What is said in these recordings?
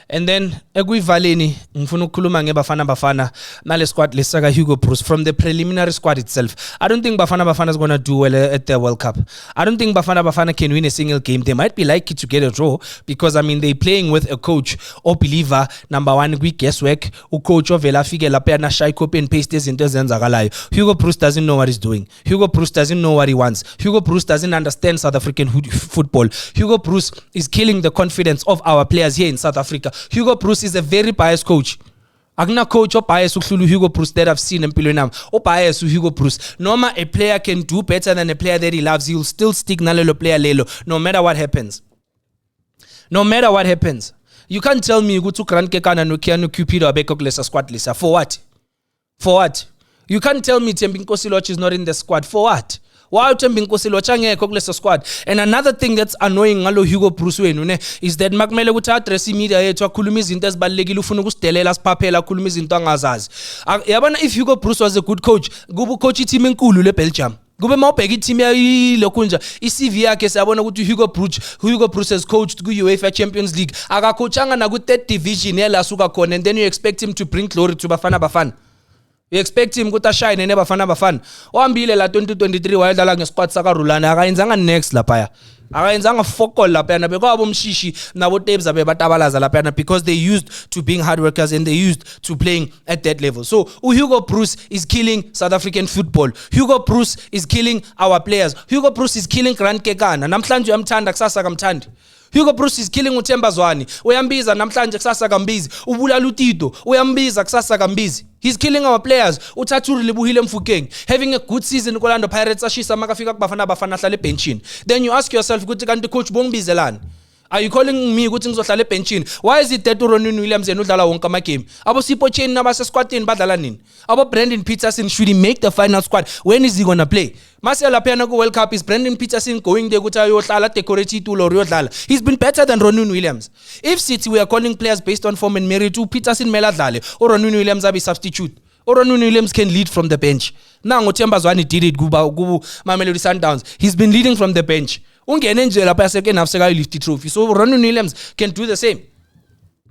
And then ekuyivaleni ngifuna ukukhuluma ngeBafana Bafana nale squad lesaka Hugo Broos from the preliminary squad itself. I don't think Bafana Bafana is going to do well at the World Cup. I don't think Bafana Bafana can win a single game. They might be lucky to get a draw because I mean they're playing with a coach or believer number one quick guesswork coach ovela fike lapha na shy copy and paste izinto ezenzakalayo. Hugo Broos doesn't know what he's doing. Hugo Broos doesn't know what he wants. Hugo Broos doesn't understand South African football. Hugo Broos is killing the confidence of our players here in South Africa. Hugo Broos is a very biased coach. Agna coach or bias ukhulu Hugo Broos that I've seen empilweni nami. O bias Hugo Broos. Noma a player can do better than a player that he loves, he'll still stick nalelo player lelo no matter what happens. No matter what happens. You can't tell me ukuthi uGrant Kekana no Keanu Cupido abekho kulesa squad lisa. For what? For what? You can't tell me Thembi Nkosi-Lotshe is not in the squad. For what? Why Thembi Nkosi-Lotshe angekho kulesa squad? And another thing that's annoying ngalo Hugo Broos wenu ne is that makumele ukuthi address media yethu akhuluma izinto ezibalekile ufuna ukusidelela siphaphela akhuluma izinto angazazi. Yabona if Hugo Broos was a good coach, kubu coach team enkulu le Belgium. Kube mawubheka i-team yayilokhu nje i-CV yakhe siyabona ukuthi Hugo Broos has coached ku-UEFA Champions League akacoachanga na ku-third division yela suka khona and then you expect him to bring glory to Bafana Bafana. You expect him ukuthi ashine neBafana Bafana. Ohambile la 2023 wayedlala ngesquad saka Rulana akayenzanga next lapha. Akayenzanga fokol lapha na bekwabo umshishi nabo Tebs abebatabalaza lapha because they used to being hard workers and they used to playing at that level. So Hugo Broos is killing South African football. Hugo Broos is killing our players. Hugo Broos is killing Grant Kekana. Namhlanje uyamthanda kusasa kamthandi. Hugo Broos is killing uThemba Zwane. Uyambiza namhlanje kusasa kambizi. Ubulala uTito. Uyambiza kusasa kambizi. He's killing our players. Uthathuri Libuhile Mfukeng having a good season Orlando Pirates ashisa makafika kuBafana Bafana hlale benchini. Then you ask yourself ukuthi kanti coach bongibizelani? Are you calling me ukuthi ngizohlala ebenchini? Why is it that Ronwen Williams yena udlala wonke ama game? Abo Sipho Cheni nabase squadini badlala nini? Abo Brandon Peterson should he make the final squad? When is he going to play? Mase lapha na ku World Cup is Brandon Peterson going there ukuthi ayohlala decorate itulo or yodlala? He's been better than Ronwen Williams. If City we are calling players based on form and merit, Peterson mela dlale or Ronwen Williams abi substitute. Or Ronwen Williams can lead from the bench. Now Themba Zwane did it kuba Mamelodi Sundowns. He's been leading from the bench. Ungene nje lapha second half seka lift trophy. So Ronwen Williams can do the same.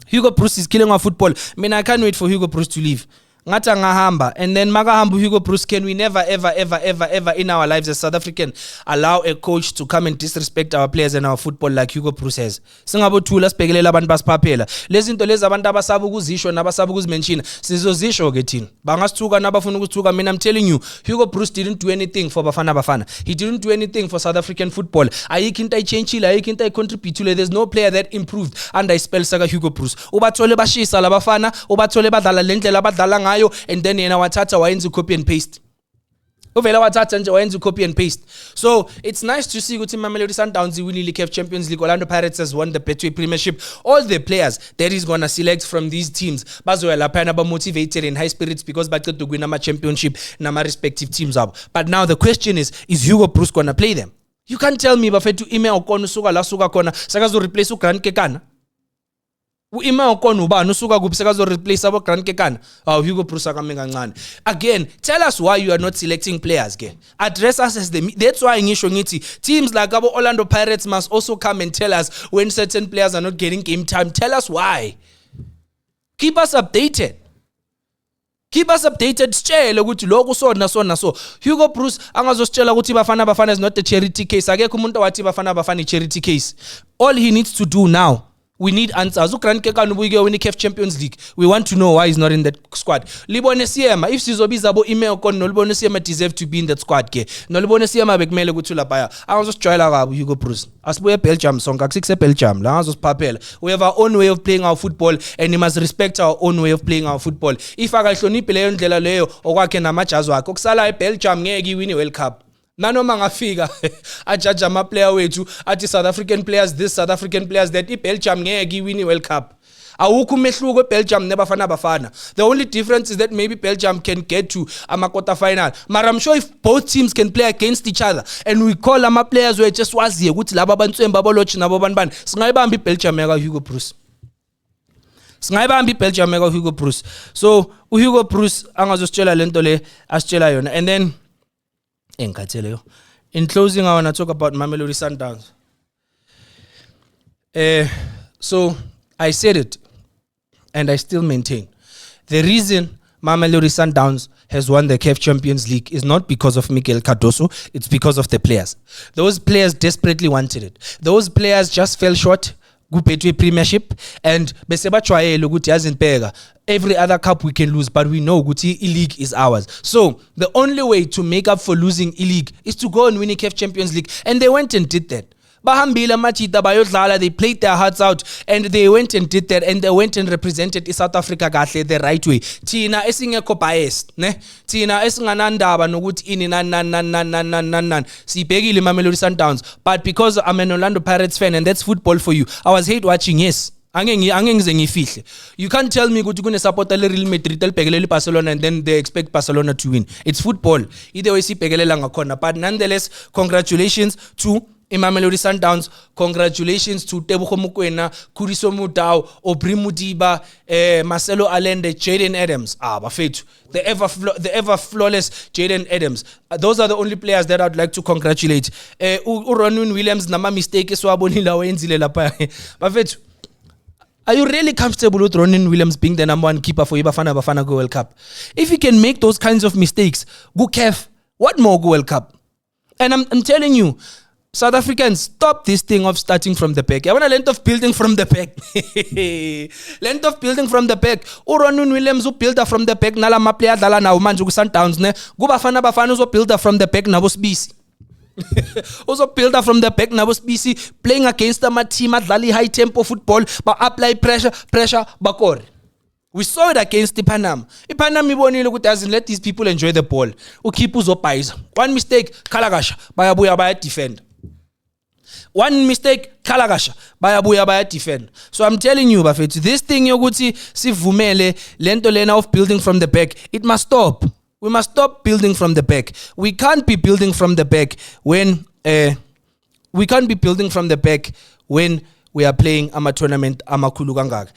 Hugo Broos is killing our football. I can't wait for Hugo Broos to leave. Ngata ngahamba and then magahamba Hugo Broos. Can we never ever in our lives as South African allow a coach to come and disrespect our players and our football like Hugo Broos has? Singabothula sibhekelela abantu basiphaphela lezi zinto lezi abantu abasaba ukuzisho nabasaba ukuzimention sizozisho ke thina bangasithuka nabafuna ukuthuka. I'm telling you Hugo Broos didn't do anything for Bafana Bafana. He didn't do anything for South African football. Ayikho into ayichangeile, ayikho into ayicontribute. There's no player that improved under spell saka Hugo Broos. Ubathole bashisa labafana, ubathole badlala lendlela badlala ngayo and then yena wathatha wayenza copy and paste. Uvela wathatha nje wayenza copy and paste. So it's nice to see ukuthi Mamelodi Sundowns winile CAF Champions League. Orlando Pirates has won the Betway Premiership. All the players that he's going to select from these teams bazoya lapha na ba motivated and high spirits because baqeda win ama championship nama respective teams up. But now the question is Hugo Broos going to play them? You can't tell me bafethu Ime Okono suka la suka khona sakazo replace uGrant Kekana. Ime Okono ubani usuka kuphi sekazo replace abo Grant Kekana? Hugo Broos akame kancane. Again, tell us why you are not selecting players ke. Address us as the that's why ngisho ngithi teams like abo Orlando Pirates must also come and tell us when certain players are not getting game time. Tell us why. Keep us updated. Keep us updated. Sitshele ukuthi lokho so. Hugo Broos angazositshela ukuthi Bafana is not a charity case. Akekho umuntu wathi Bafana charity case. All he needs to do now, we need answers. uGrant Kekana ubuyike win CAF Champions League. We want to know why he's not in that squad. Libone Siema, if sizobiza abo Ime Okono nolibone Siema deserve to be in that squad ke. Nolibone Siema bekumele ukuthi lapha. Angazosijwayela kabi Hugo Broos. Asibuye Belgium sonke akusikse Belgium. La angazosiphaphela. We have our own way of playing our football and he must respect our own way of playing our football. If akahloniphe leyo ndlela leyo okwakhe namajazi wakhe okusala eBelgium ngeke iwine World Cup. Nanoma ngafika ajudge ama player wethu athi South African players this, South African players that iBelgium ngeke iwine World Cup. Awukho umehluko eBelgium neBafana Bafana. The only difference is that maybe Belgium can get to ama quarter final. But I'm sure if both teams can play against each other and we call ama players we just waziye ukuthi laba bantswemba bolotshi nabo banibani singayibamba iBelgium yaka Hugo Broos. Singayibamba iBelgium yaka Hugo Broos. So uHugo Broos angazositshela lento le asitshela yona. And then in closing, I want to talk about Mamelodi Sundowns. So I said it. and I still maintain, the reason Mamelodi Sundowns has won the CAF Champions League is not because of Miguel Cardoso, it's because of the players. Those players desperately wanted it. Those players just fell short. Kuphetwe Premiership and bese bajwayele ukuthi yazi impeka every other cup we can lose, but we know ukuthi e-league is ours. So the only way to make up for losing e-league is to go and win a CAF Champions League, and they went and did that. Bahambile Machita bayodlala, they played their hearts out and they went and did that, and they went and represented South Africa kahle the right way. Thina esingekho biased, ne? Thina esinganandaba nokuthi ini nan sibhekile Mamelodi Sundowns, but because I'm an Orlando Pirates fan and that's football for you, I was hate watching. Yes, angengize ngifihle. You can't tell me ukuthi kune supporter le Real Madrid elibhekelele Barcelona and then they expect Barcelona to win. It's football. Either way sibhekelela ngakhona, but nonetheless, congratulations to Mamelodi Sundowns, congratulations to Tebogo Mokoena, Khuriso Mudau, Aubry Mudiba, Marcelo Allende, Jaden Adams. Bafethu, the ever flawless Jaden Adams. Those are the only players that I'd like to congratulate. Ronwen Williams nama mistake swabonila wenzile lapha. Bafethu, are you really comfortable with Ronwen Williams being the number one keeper for Bafana Go World Cup? If he can make those kinds of mistakes, go CAF, what more Go World Cup? And I'm telling you, South Africans, stop this thing of starting from the back. I want a length of building from the back. Length of building from the back. Ronwen Williams who build from the back. Nala maplaya dala na umanju ku Sundowns ne. Go Bafana who build from the back na bosbisi. Also build from the back na bosbisi, playing against the team at high tempo football, but apply pressure, bakor. We saw it against Ipanam. Ipanam ibonile ukuthi doesn't let these people enjoy the ball. Ukhipha uzobhayiza. One mistake, Kalagasha, bayabuya baya defend. One mistake, Kalagasha, bayabuya baya defend. So I'm telling you, Bafethu, this thing yokuthi sivumele lento lena of building from the back, it must stop. We must stop building from the back. We can't be building from the back when we are playing ama tournament amakhulu kangaka.